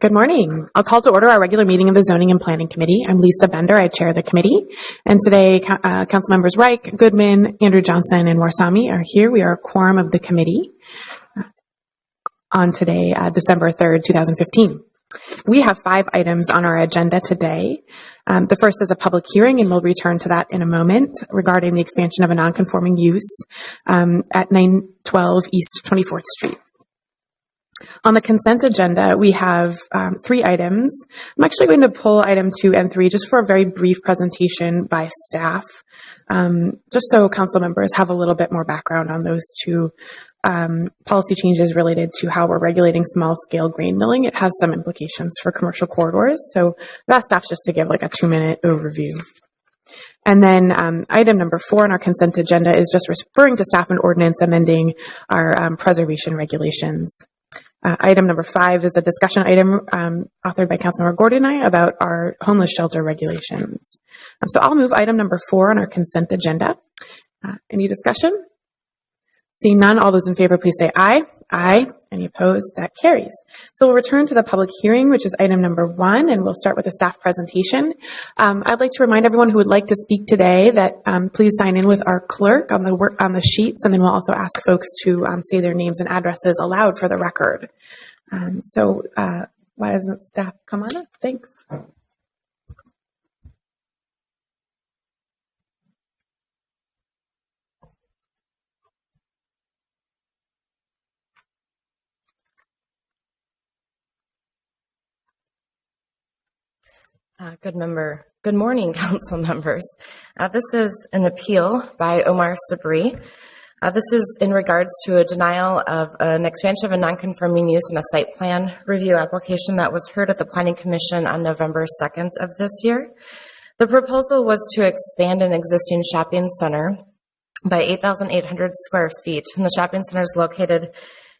Good morning. I'll call to order our regular meeting of the Zoning and Planning Committee. I'm Lisa Bender. I chair the committee. And today, Council members Reich, Goodman, Andrew Johnson, and Warsami are here. We are a quorum of the committee on today, December 3rd, 2015. We have 5 items on our agenda today. The first is a public hearing, and we'll return to that in a moment, regarding the expansion of a non-conforming use at 912 East 24th Street. On the consent agenda, we have 3 items. I'm actually going to pull item 2 and 3 just for a very brief presentation by staff, just so council members have a little bit more background on those 2 policy changes related to how we're regulating small-scale grain milling. It has some implications for commercial corridors, so I've asked staff just to give like a 2-minute overview. And then item number 4 on our consent agenda is just referring to staff and ordinance amending our preservation regulations. Item number 5 is a discussion item authored by Councilmember Gordon and I about our homeless shelter regulations. So I'll move item number 4 on our consent agenda. Any discussion? Seeing none, all those in favor, please say aye. Aye. Any opposed? That carries. So we'll return to the public hearing, which is item number 1, and we'll start with a staff presentation. I'd like to remind everyone who would like to speak today that please sign in with our clerk on the sheets, and then we'll also ask folks to say their names and addresses aloud for the record. Why doesn't staff come on up? Thanks. Good morning, council members. This is an appeal by Omar Sabri. This is in regards to a denial of an expansion of a non-conforming use in a site plan review application that was heard at the Planning Commission on November 2nd of this year. The proposal was to expand an existing shopping center by 8,800 square feet, and the shopping center is located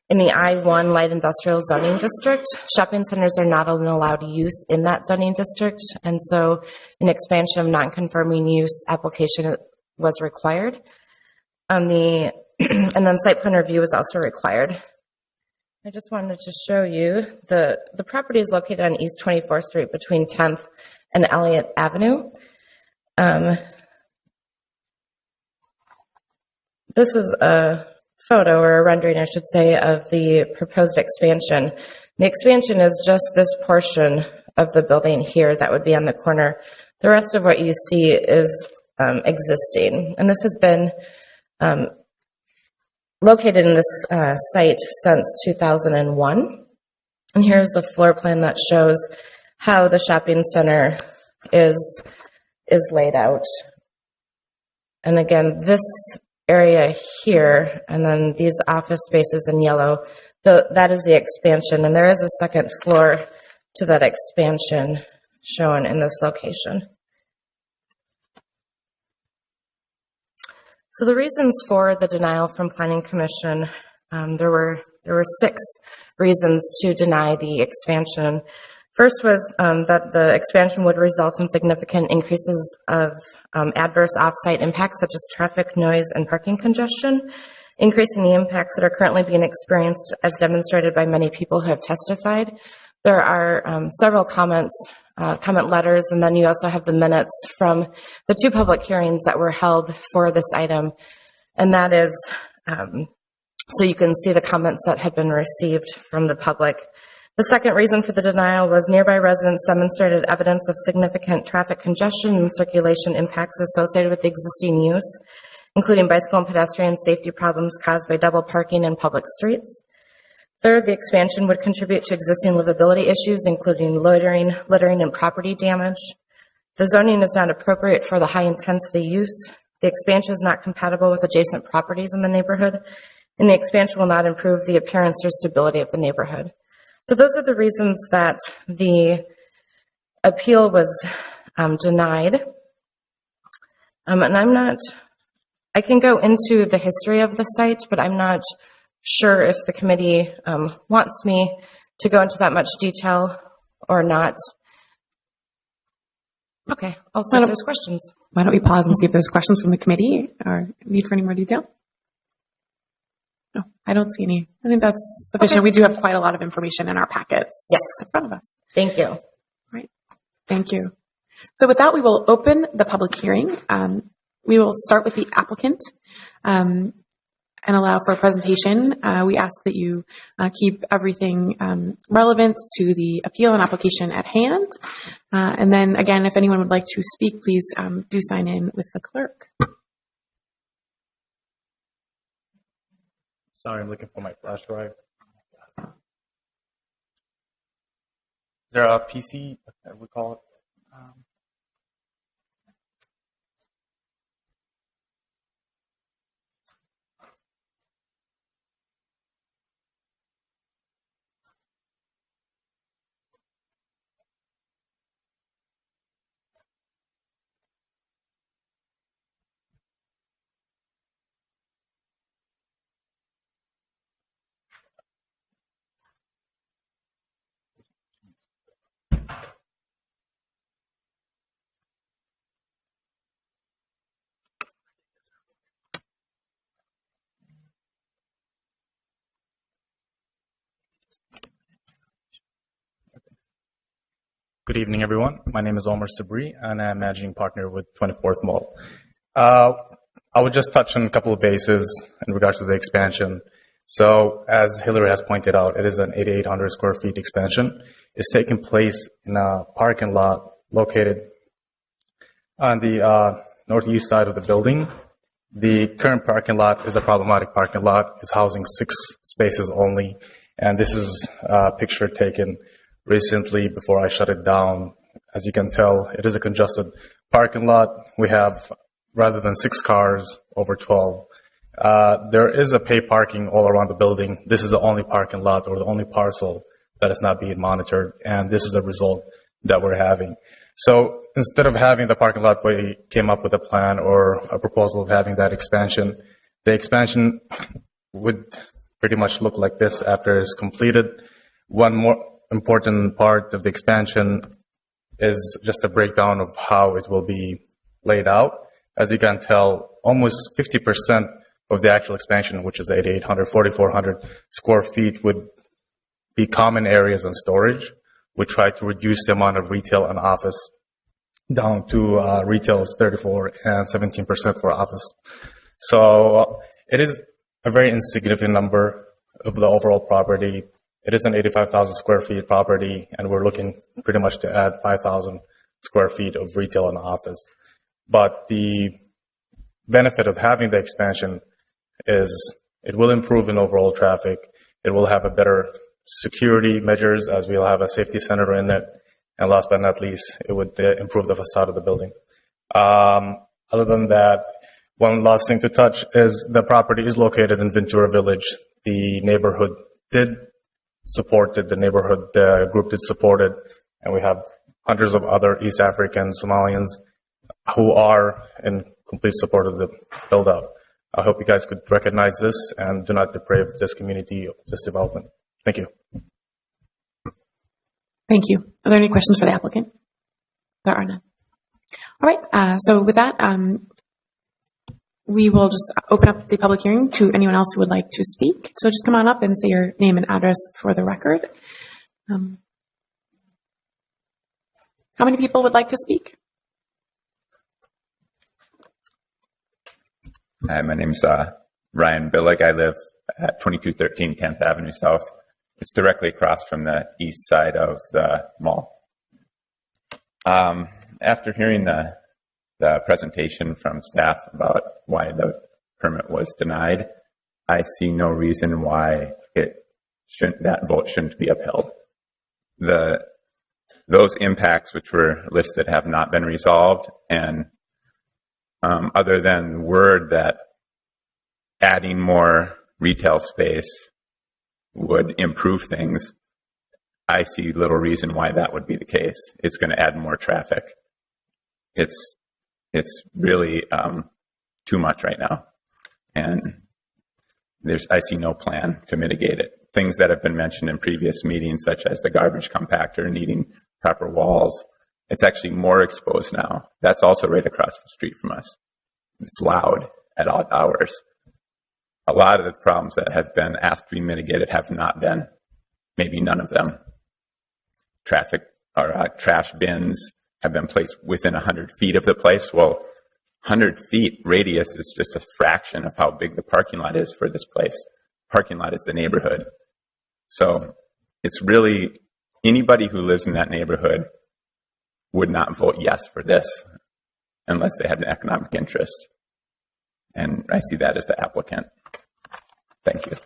in the I-1 Light Industrial Zoning District. Shopping centers are not an allowed use in that zoning district, and so an expansion of non-conforming use application was required. And then site plan review is also required. I just wanted to show you the property is located on East 24th Street between 10th and Elliott Avenue. This is a photo, or a rendering, I should say, of the proposed expansion. The expansion is just this portion of the building here that would be on the corner. The rest of what you see is existing, and this has been located in this site since 2001. And here's the floor plan that shows how the shopping center is laid out. And again, this area here, and then these office spaces in yellow, that is the expansion, and there is a second floor to that expansion shown in this location. So the reasons for the denial from Planning Commission, there were 6 reasons to deny the expansion. First was that the expansion would result in significant increases of adverse off-site impacts such as traffic, noise, and parking congestion, increasing the impacts that are currently being experienced as demonstrated by many people who have testified. There are several comment letters, and then you also have the minutes from the 2 public hearings that were held for this item. And that is, so you can see the comments that had been received from the public. The second reason for the denial was nearby residents demonstrated evidence of significant traffic congestion and circulation impacts associated with the existing use, including bicycle and pedestrian safety problems caused by double parking in public streets. Third, the expansion would contribute to existing livability issues, including loitering, littering, and property damage. The zoning is not appropriate for the high-intensity use. The expansion is not compatible with adjacent properties in the neighborhood, and the expansion will not improve the appearance or stability of the neighborhood. So those are the reasons that the appeal was denied. And I can go into the history of the site, but I'm not sure if the committee wants me to go into that much detail or not. Okay, I'll see if there's questions. Why don't we pause and see if there's questions from the committee or need for any more detail? No. I don't see any. I think that's sufficient. Okay. We do have quite a lot of information in our packets Yes. in front of us. Thank you. Thank you. So with that, we will open the public hearing. We will start with the applicant and allow for a presentation. We ask that you keep everything relevant to the appeal and application at hand. And then again, if anyone would like to speak, please do sign in with the clerk. Sorry, I'm looking for my flash drive. Is there a PC, we call it? Good evening, everyone. My name is Omar Sabri, and I'm managing partner with 24th Mall. I would just touch on a couple of bases in regards to the expansion. So, as Hillary has pointed out, it is an 8,800 square feet expansion. It's taking place in a parking lot located on the northeast side of the building. The current parking lot is a problematic parking lot. It's housing 6 spaces only, and this is a picture taken recently before I shut it down. As you can tell, it is a congested parking lot. We have, rather than 6 cars, over 12. There is a pay parking all around the building. This is the only parking lot or the only parcel that is not being monitored, and this is the result that we're having. So instead of having the parking lot, we came up with a plan or a proposal of having that expansion. The expansion would pretty much look like this after it's completed. One more important part of the expansion is just a breakdown of how it will be laid out. As you can tell, almost 50% of the actual expansion, which is 8,800, 4,400 square feet, would be common areas and storage. We try to reduce the amount of retail and office down to retail is 34 and 17% for office. So it is a very insignificant number of the overall property. It is an 85,000 square feet property, and we're looking pretty much to add 5,000 square feet of retail and office. But the benefit of having the expansion is it will improve in overall traffic. It will have a better security measures as we'll have a safety center in it. And last but not least, it would improve the facade of the building. Other than that, one last thing to touch is the property is located in Ventura Village. The neighborhood did support it. The neighborhood group did support it. And we have hundreds of other East African Somalians who are in complete support of the build-out. I hope you guys could recognize this and do not deprave this community of this development. Thank you. Thank you. Are there any questions for the applicant? There are none. All right. So with that, we will just open up the public hearing to anyone else who would like to speak. So just come on up and say your name and address for the record. How many people would like to speak? Hi, my name's Ryan Billig. I live at 2213 10th Avenue South. It's directly across from the east side of the mall. After hearing the presentation from staff about why the permit was denied, I see no reason why that vote shouldn't be upheld. Those impacts which were listed have not been resolved, and other than word that adding more retail space would improve things, I see little reason why that would be the case. It's going to add more traffic. It's really too much right now, and I see no plan to mitigate it. Things that have been mentioned in previous meetings, such as the garbage compactor needing proper walls, it's actually more exposed now. That's also right across the street from us. It's loud at odd hours. a lot of the problems that have been asked to be mitigated have not been, maybe none of them. Traffic or trash bins have been placed within 100 feet of the place. Well, 100 feet radius is just a fraction of how big the parking lot is for this place. Parking lot is the neighborhood. So it's really, anybody who lives in that neighborhood would not vote yes for this unless they had an economic interest. And I see that as the applicant. Thank you.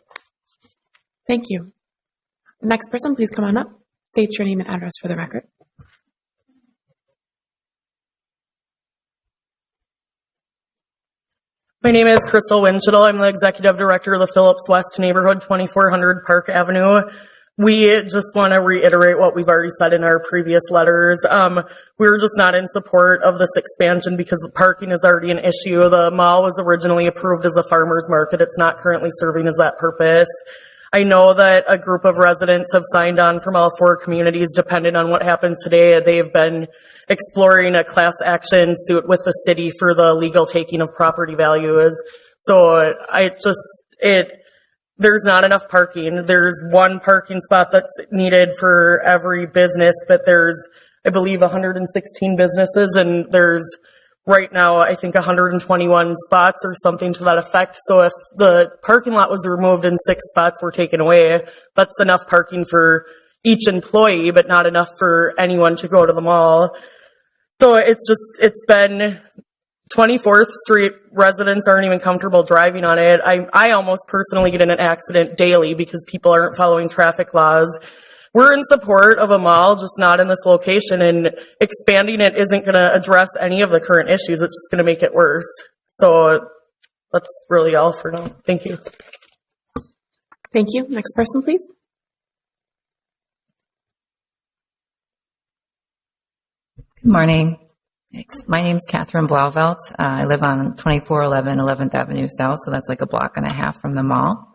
Thank you. Next person, please come on up. State your name and address for the record. My name is Crystal Winchell. I'm the executive director of the Phillips West Neighborhood, 2400 Park Avenue. We just want to reiterate what we've already said in our previous letters. We're just not in support of this expansion because the parking is already an issue. The mall was originally approved as a farmer's market. It's not currently serving as that purpose. I know that a group of residents have signed on from all four communities. Depending on what happens today, they've been exploring a class action suit with the city for the legal taking of property values. So there's not enough parking. There's one parking spot that's needed for every business, but there's, I believe, 116 businesses, and there's right now, I think 121 spots or something to that effect. So if the parking lot was removed and 6 spots were taken away, that's enough parking for each employee, but not enough for anyone to go to the mall. So it's been 24th Street residents aren't even comfortable driving on it. I almost personally get in an accident daily because people aren't following traffic laws. We're in support of a mall, just not in this location, and expanding it isn't going to address any of the current issues. It's just going to make it worse. So that's really all for now. Thank you. Thank you. Next person, please. Good morning. Thanks. My name is Catherine Blauvelt. I live on 2411 11th Avenue South, so that's like a block and a half from the mall.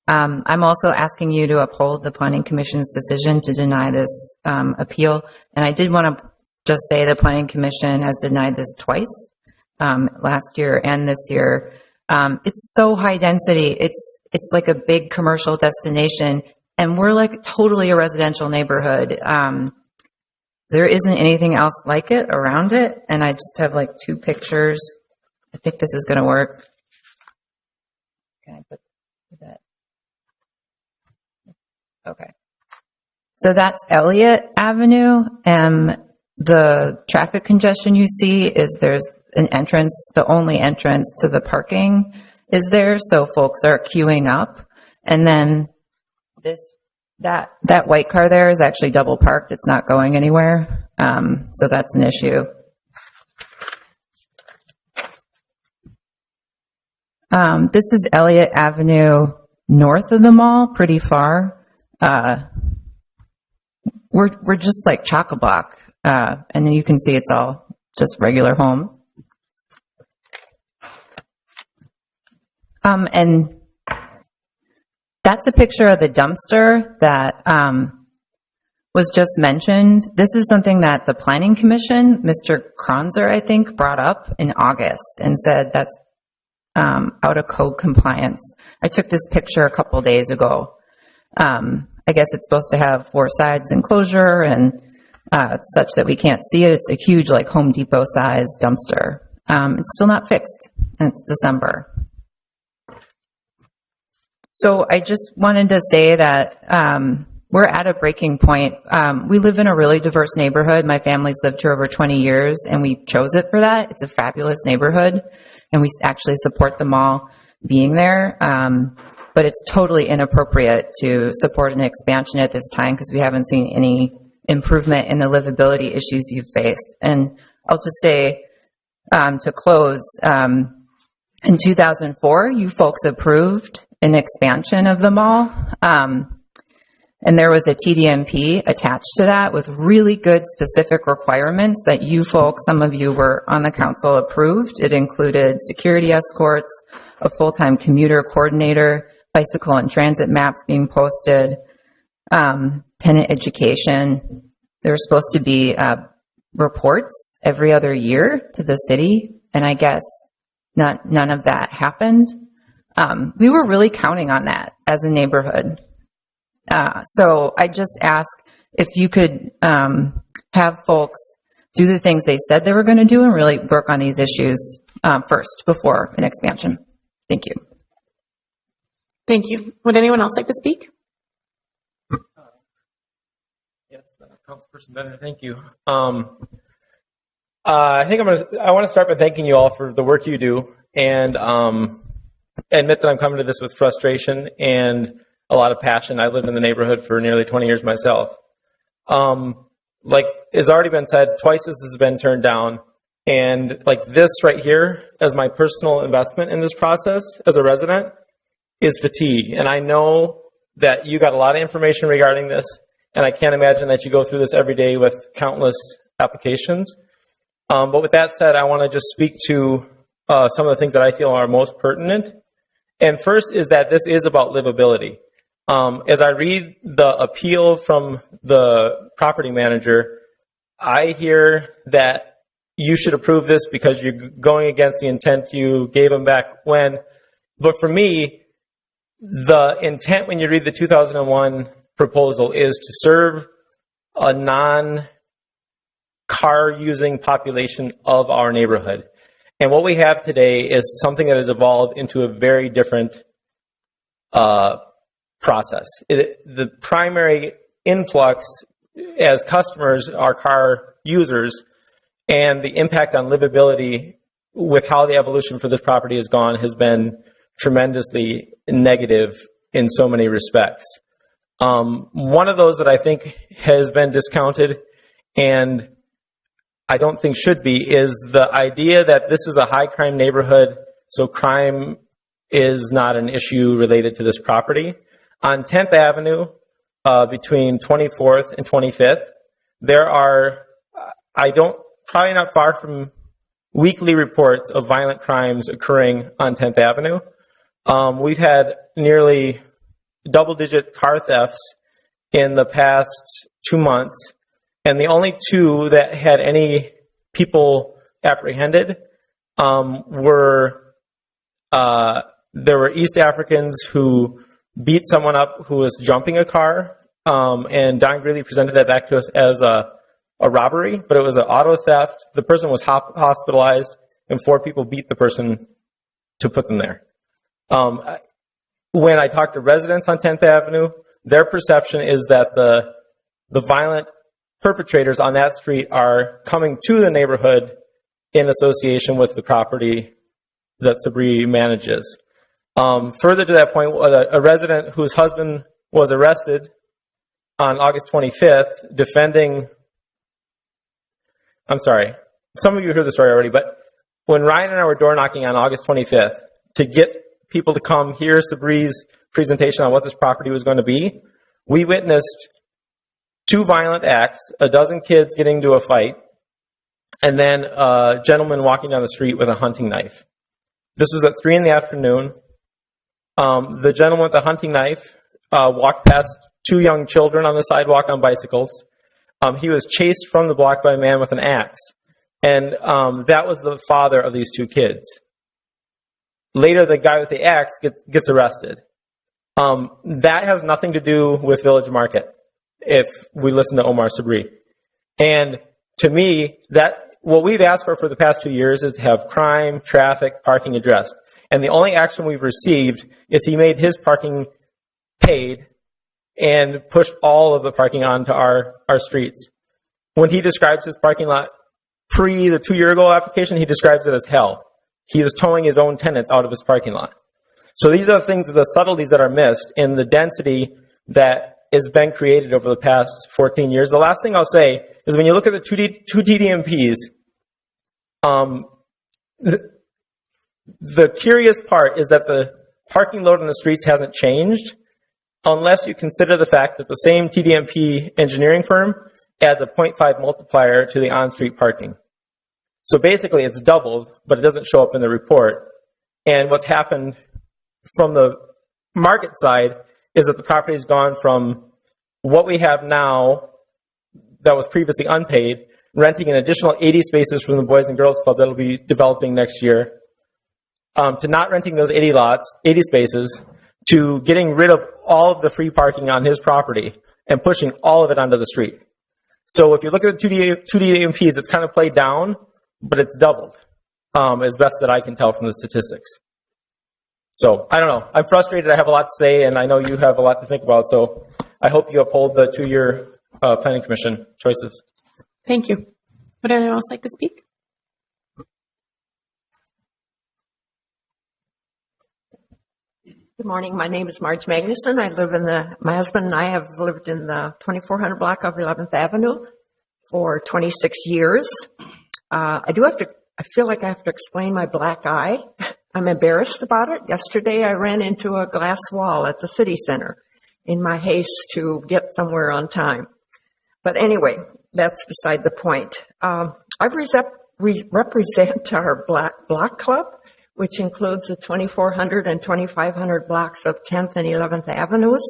I'm also asking you to uphold the Planning Commission's decision to deny this appeal. And I did want to just say the Planning Commission has denied this twice, last year and this year. It's so high density. It's like a big commercial destination, and we're like totally a residential neighborhood. There isn't anything else like it around it, and I just have like 2 pictures. I think this is going to work. Can I put that? Okay. So that's Elliott Avenue, and the traffic congestion you see is there's an entrance, the only entrance to the parking is there, so folks are queuing up. And then that white car there is actually double parked. It's not going anywhere. So that's an issue. This is Elliott Avenue north of the mall, pretty far. We're just like chock-a-block. And then you can see it's all just regular homes. And that's a picture of the dumpster that was just mentioned. This is something that the Planning Commission, Mr. Kronzer, I think, brought up in August and said that's out of code compliance. I took this picture a couple days ago. I guess it's supposed to have 4 sides enclosure and such that we can't see it. It's a huge, like, Home Depot size dumpster. It's still not fixed, and it's December. So I just wanted to say that we're at a breaking point. We live in a really diverse neighborhood. My family's lived here over 20 years, and we chose it for that. It's a fabulous neighborhood, and we actually support the mall being there. But it's totally inappropriate to support an expansion at this time because we haven't seen any improvement in the livability issues you've faced. And I'll just say, to close, in 2004, you folks approved an expansion of the mall. And there was a TDMP attached to that with really good specific requirements that you folks, some of you were on the council, approved. It included security escorts, a full-time commuter coordinator, bicycle and transit maps being posted, tenant education. There were supposed to be reports every other year to the city, and I guess none of that happened. We were really counting on that as a neighborhood. So I just ask if you could have folks do the things they said they were going to do and really work on these issues first before an expansion. Thank you. Thank you. Would anyone else like to speak? Yes, Councilperson Bender, thank you. I think I want to start by thanking you all for the work you do, and admit that I'm coming to this with frustration and a lot of passion. I lived in the neighborhood for nearly 20 years myself. Like it's already been said, twice this has been turned down, and like this right here, as my personal investment in this process as a resident, is fatigue. And I know that you got a lot of information regarding this, and I can't imagine that you go through this every day with countless applications. But with that said, I want to just speak to some of the things that I feel are most pertinent. And first is that this is about livability. As I read the appeal from the property manager, I hear that you should approve this because you're going against the intent you gave them back when. But for me, the intent when you read the 2001 proposal is to serve a non-car using population of our neighborhood. And what we have today is something that has evolved into a very different process. The primary influx as customers are car users, and the impact on livability with how the evolution for this property has gone has been tremendously negative in so many respects. One of those that I think has been discounted and I don't think should be is the idea that this is a high crime neighborhood, so crime is not an issue related to this property. On 10th Avenue, between 24th and 25th, there are, probably not far from weekly reports of violent crimes occurring on 10th Avenue. We've had nearly double-digit car thefts in the past 2 months, and the only two that had any people apprehended were there were East Africans who beat someone up who was jumping a car, and Don Greeley presented that back to us as a robbery, but it was an auto theft. The person was hospitalized, and 4 people beat the person to put them there. When I talk to residents on 10th Avenue, their perception is that the violent perpetrators on that street are coming to the neighborhood in association with the property that Sabri manages. Further to that point, a resident whose husband was arrested on August 25th defending, I'm sorry, some of you heard the story already, but when Ryan and I were door knocking on August 25th to get people to come hear Sabri's presentation on what this property was going to be, we witnessed 2 violent acts, a dozen kids getting into a fight, and then a gentleman walking down the street with a hunting knife. This was at 3 in the afternoon. The gentleman with the hunting knife walked past 2 young children on the sidewalk on bicycles. He was chased from the block by a man with an axe, and that was the father of these 2 kids. Later, the guy with the axe gets arrested. That has nothing to do with Village Market, if we listen to Omar Sabri. And to me, that what we've asked for the past 2 years is to have crime, traffic, parking addressed. And the only action we've received is he made his parking paid and pushed all of the parking onto our streets. When he describes his parking lot pre the 2-year-ago application, he describes it as hell. He was towing his own tenants out of his parking lot. So these are the things, the subtleties that are missed in the density that has been created over the past 14 years. The last thing I'll say is when you look at the two TDMPs, the curious part is that the parking load on the streets hasn't changed unless you consider the fact that the same TDMP engineering firm adds a 0.5 multiplier to the on-street parking. So basically it's doubled, but it doesn't show up in the report. And what's happened from the market side is that the property has gone from what we have now that was previously unpaid, renting an additional 80 spaces from the Boys and Girls Club that will be developing next year, to not renting those 80 spaces, to getting rid of all of the free parking on his property and pushing all of it onto the street. So if you look at the 2D AMPs, it's kind of played down, but it's doubled, as best that I can tell from the statistics. So I don't know. I'm frustrated. I have a lot to say, and I know you have a lot to think about. So I hope you uphold the 2-year Planning Commission choices. Thank you. Would anyone else like to speak? Good morning. My name is Marge Magnuson. My husband and I have lived in the 2400 block of 11th Avenue for 26 years. I feel like I have to explain my black eye. I'm embarrassed about it. Yesterday I ran into a glass wall at the city center in my haste to get somewhere on time. But anyway, that's beside the point. I represent our block club, which includes the 2400 and 2500 blocks of 10th and 11th Avenues.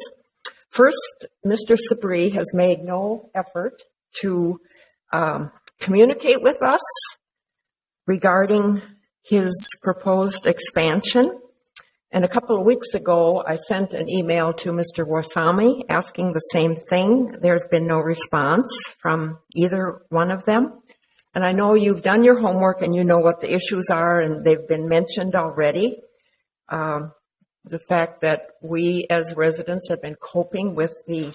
First, Mr. Sabri has made no effort to communicate with us regarding his proposed expansion. And a couple of weeks ago, I sent an email to Mr. Warsami asking the same thing. There's been no response from either one of them. And I know you've done your homework and you know what the issues are, and they've been mentioned already. The fact that we as residents have been coping with the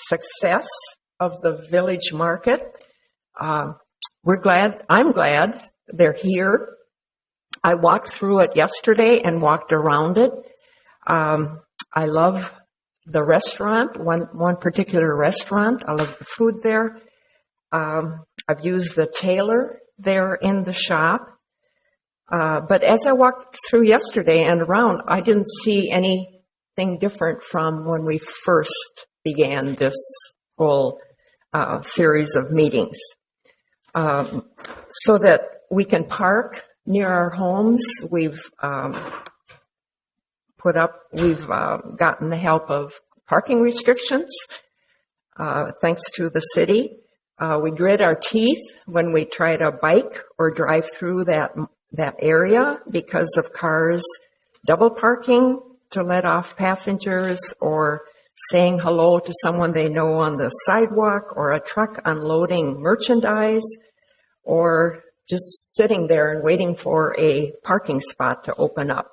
success of the village market. I'm glad they're here. I walked through it yesterday and walked around it. I love the restaurant, one particular restaurant. I love the food there. I've used the tailor there in the shop. But as I walked through yesterday and around, I didn't see anything different from when we first began this whole series of meetings. So that we can park near our homes, we've gotten the help of parking restrictions, thanks to the city. We grit our teeth when we try to bike or drive through that area because of cars double parking to let off passengers, or saying hello to someone they know on the sidewalk, or a truck unloading merchandise, or just sitting there and waiting for a parking spot to open up.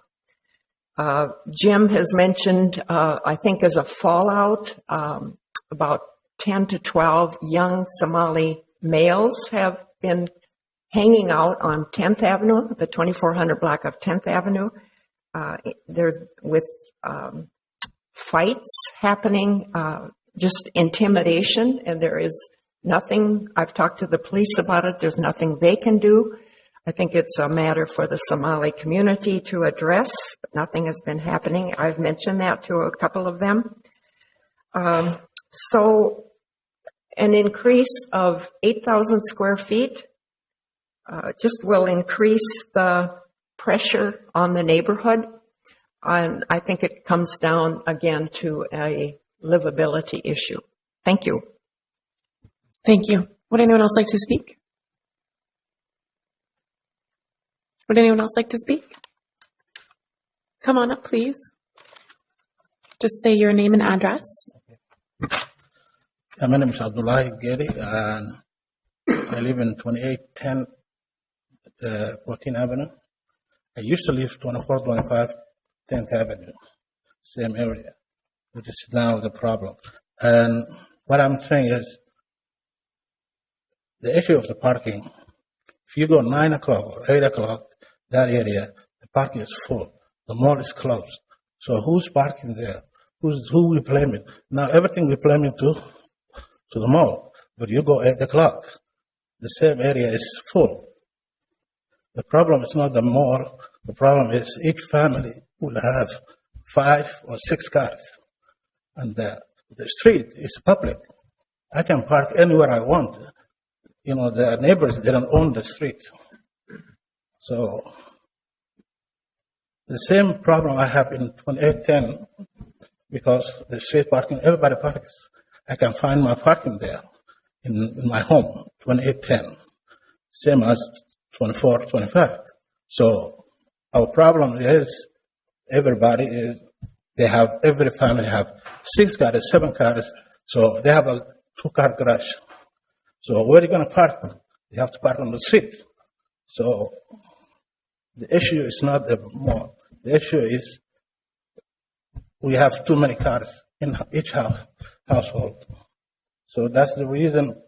Jim has mentioned, I think as a fallout, about 10 to 12 young Somali males have been hanging out on 10th Avenue, the 2400 block of 10th Avenue. There's with fights happening, just intimidation, and there is nothing. I've talked to the police about it. There's nothing they can do. I think it's a matter for the Somali community to address, but nothing has been happening. I've mentioned that to a couple of them. So an increase of 8,000 square feet just will increase the pressure on the neighborhood. And I think it comes down again to a livability issue. Thank you. Thank you. Would anyone else like to speak? Would anyone else like to speak? Come on up, please. Just say your name and address. My name is Abdullah Gedi, and I live in 2810 14th Avenue. I used to live 2425 10th Avenue, same area, which is now the problem. And what I'm saying is, the issue of the parking, if you go 9 o'clock or 8 o'clock, that area, the parking is full. The mall is closed. So who's parking there? Who we blaming? Now everything we blaming to the mall. But you go 8 o'clock, the same area is full. The problem is not the mall. The problem is each family will have 5 or 6 cars. And the street is public. I can park anywhere I want. You know, the neighbors, they don't own the street. So the same problem I have in 2810, because the street parking, everybody parks. I can find my parking there in my home, 2810, same as 2425. So Our problem is everybody is, every family have 6 cars, 7 cars, so they have a 2-car garage. So where are you going to park? You have to park on the street. So the issue is not the mall. The issue is we have too many cars in each household. So that's the reason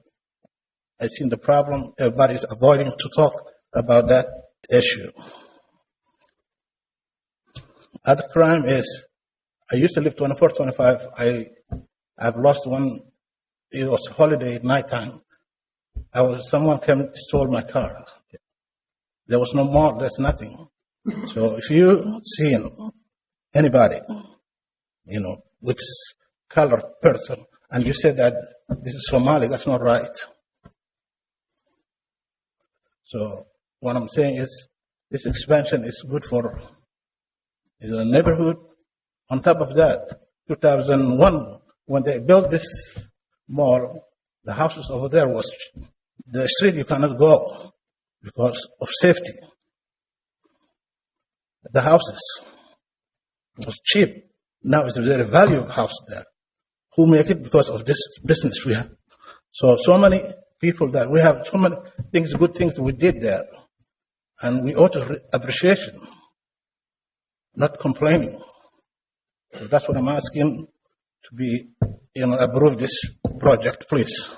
I see the problem. Everybody is avoiding to talk about that issue. Other crime is, I used to live 24-25. I've lost one. It was holiday nighttime. Someone came stole my car. There was no mall. There's nothing. So if you see anybody, with colored person, and you say that this is Somali, that's not right. So what I'm saying is, this expansion is good for the neighborhood. On top of that, 2001, when they built this mall, the houses over there was the street you cannot go because of safety. The houses was cheap. Now it's a very valuable house there. Who make it? Because of this business we have. So many people that we have, so many things, good things we did there. And we ought to appreciation, not complaining. So that's what I'm asking to be, approve this project, please.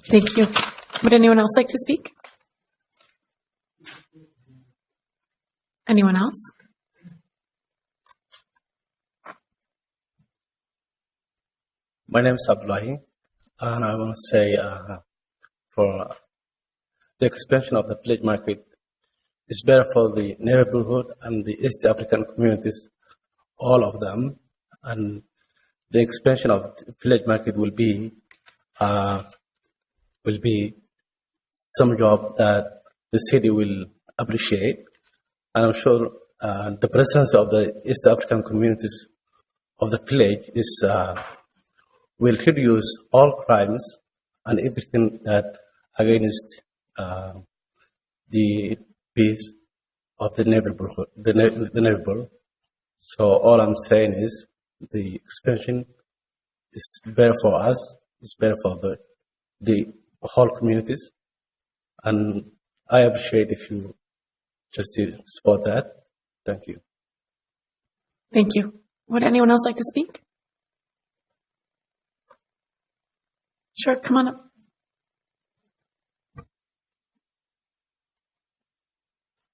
Thank you. Would anyone else like to speak? Anyone else? My name is Abdullahi, and I want to say for the expansion of the village market is better for the neighborhood and the East African communities, all of them. And the expansion of the village market will be some job that the city will appreciate. And I'm sure the presence of the East African communities of the village will reduce all crimes and everything that against the peace of the neighborhood, the neighbor. So all I'm saying is the expansion is better for us. It's better for the whole communities, and I appreciate if you just support that. Thank you. Thank you. Would anyone else like to speak? Sure, come on up.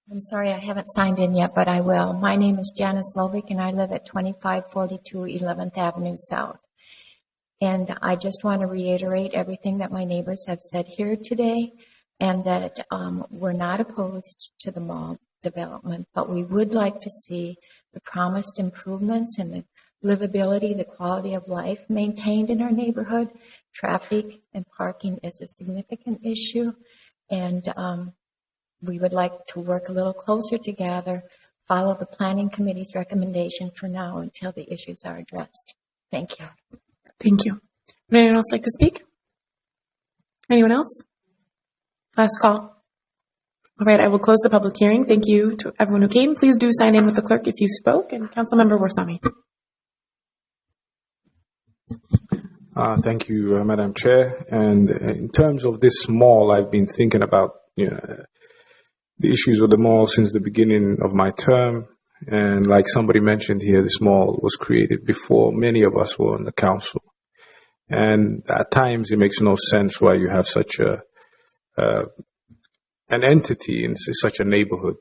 I'm sorry I haven't signed in yet, but I will. My name is Janice Lovick, and I live at 2542 11th Avenue South. And I just want to reiterate everything that my neighbors have said here today, and that we're not opposed to the mall development, but we would like to see the promised improvements in the livability, the quality of life maintained in our neighborhood. Traffic and parking is a significant issue, and we would like to work a little closer together, follow the planning committee's recommendation for now until the issues are addressed. Thank you. Thank you. Would anyone else like to speak? Anyone else? Last call. All right, I will close the public hearing. Thank you to everyone who came. Please do sign in with the clerk if you spoke. And Councilmember Warsami. Thank you, Madam Chair. And in terms of this mall, I've been thinking about the issues with the mall since the beginning of my term. And like somebody mentioned here, this mall was created before many of us were on the council. And at times it makes no sense why you have such an entity in such a neighborhood.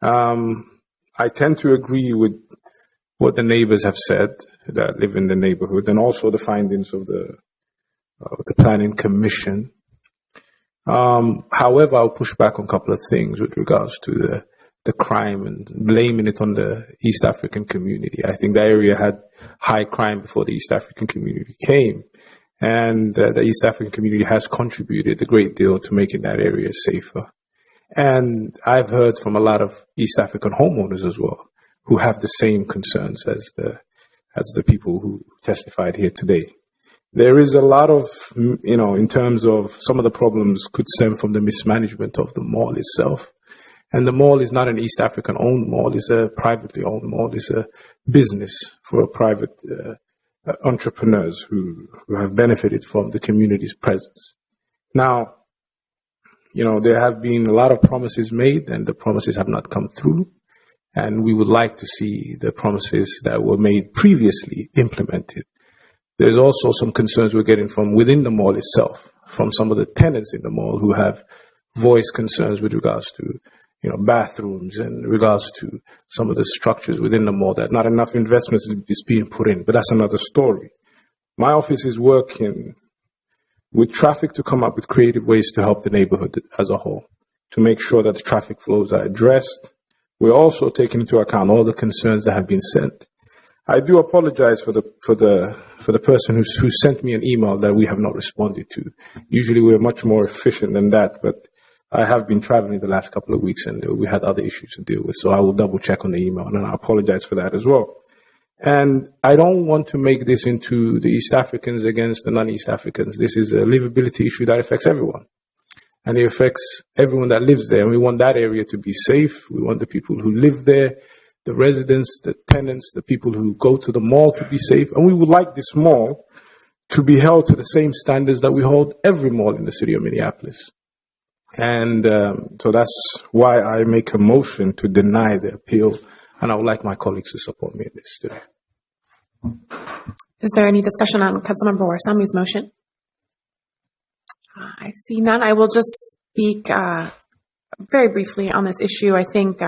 I tend to agree with what the neighbors have said that live in the neighborhood, and also the findings of the Planning Commission. However, I'll push back on a couple of things with regards to the crime and blaming it on the East African community. I think the area had high crime before the East African community came, and the East African community has contributed a great deal to making that area safer. And I've heard from a lot of East African homeowners as well, who have the same concerns as the people who testified here today. There is a lot of, in terms of some of the problems could stem from the mismanagement of the mall itself. And the mall is not an East African owned mall. It's a privately owned mall. It's a business for private entrepreneurs who have benefited from the community's presence. Now, there have been a lot of promises made, and the promises have not come through. And we would like to see the promises that were made previously implemented. There's also some concerns we're getting from within the mall itself, from some of the tenants in the mall who have voiced concerns with regards to, bathrooms and regards to some of the structures within the mall that not enough investments is being put in. But that's another story. My office is working with traffic to come up with creative ways to help the neighborhood as a whole, to make sure that the traffic flows are addressed. We're also taking into account all the concerns that have been sent. I do apologize for the person who sent me an email that we have not responded to. Usually we're much more efficient than that, but I have been traveling the last couple of weeks and we had other issues to deal with, so I will double check on the email, and I apologize for that as well. And I don't want to make this into the East Africans against the non-East Africans. This is a livability issue that affects everyone. And it affects everyone that lives there. And we want that area to be safe. We want the people who live there, the residents, the tenants, the people who go to the mall to be safe. And we would like this mall to be held to the same standards that we hold every mall in the city of Minneapolis. And so that's why I make a motion to deny the appeal. And I would like my colleagues to support me in this today. Is there any discussion on Councilmember Warsami's motion? I see none. I will just speak very briefly on this issue. I think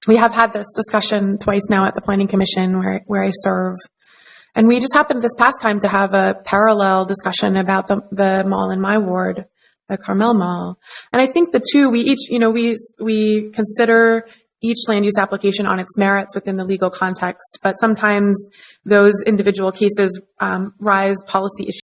we have had this discussion twice now at the Planning Commission where I serve. And we just happened this past time to have a parallel discussion about the mall in my ward, the Carmel Mall. And I think the two, we each, we consider each land use application on its merits within the legal context, but sometimes those individual cases rise policy issues